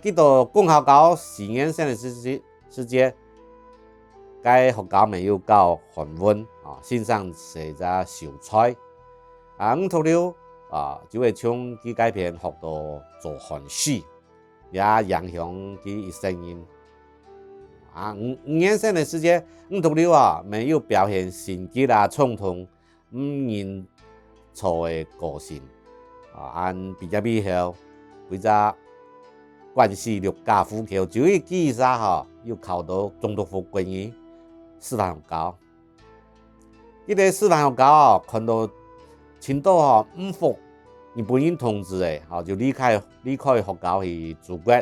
去到讲校高4年生的时间，该佛教没有教韩文线上写只小菜五读六就会从佢改变学到做韩语，也影响佢一生音五年生的时间五读六没有表现性格冲动，唔认错的个性按毕业以后为只关系六家户口，就业记啥又考到总督府官员师范学校。这个师范学校看到青岛唔服日本人统治的就离开学校去祖国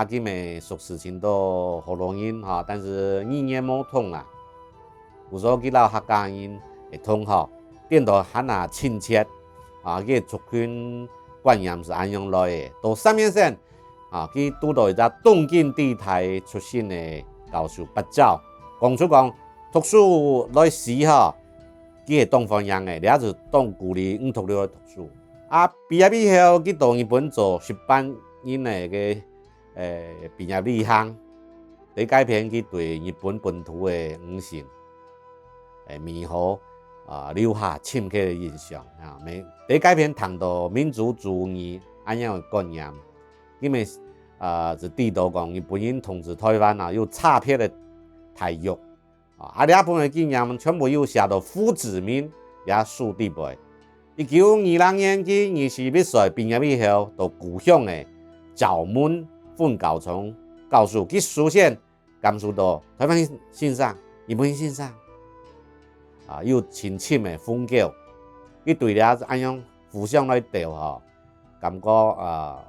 今咪属实青岛河洛人但是语言冇通有时候去到客家人会通变到很亲切佢族群观念是安样来的。到3年生佢拄到一只东京地台出身的教授八照，讲出讲读书来时佢系当方样的，也就当鼓励5读6的读书毕业以后去到日本做出版人的毕业旅行，第改变佢对日本本土的五行猕猴留下深刻的印象第改变谈到民族主义安样的观念，因为是地道讲日本人统治台湾有差别的台语日本的经验全部有写到父子民也数地背。1920年佢20几岁毕业以后，到故乡的枣门分教从教授去实现甘肃到台湾线上、日本线上有亲切的风格，佢对了安样互相来调感觉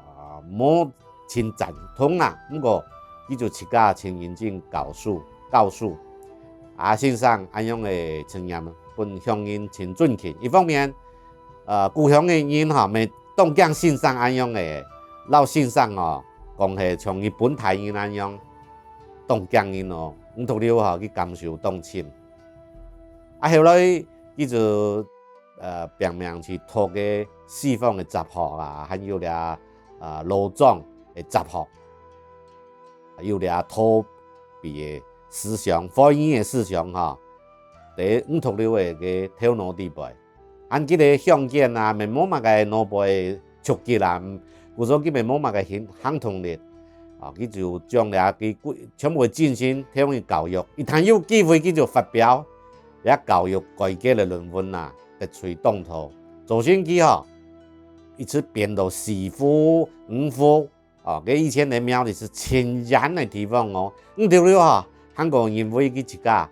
冇真赞同不过佢就自家真认真教书线上安样的经验本乡人真尊敬。一方面故乡的人咪当讲线上安样的老线上讲系像日本台人安样当讲人5读6去感受当亲后来佢就拼命去读个西方的杂学还有罗庄的杂学，有土鼻的思想、方言的思想第5读6的头脑地背按这个相见咪冇乜个脑背触及有时候佢咪冇乜个行动力佢就将佢全部进行台湾的教育，一旦有机会佢就发表教育改革的论文得吹动头，首先佢一直变到4府5府佢以前的庙里是天然的地方5读6韩国人为佢一家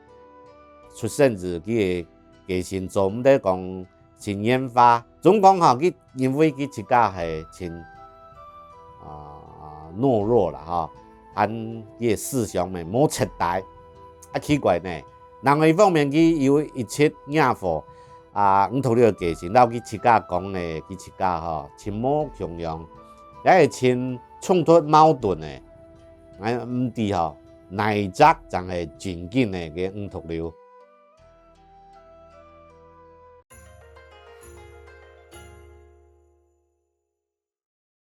出生自佢的家先做唔得讲真研发，总讲佢因为佢一家系真懦弱啦按佢的思想咪冇彻底奇怪呢。另外一方面佢有一切野火5读6的家先老佢一家讲的佢一家亲母穷养也是真冲突矛盾的唔知内则真系真紧的5读6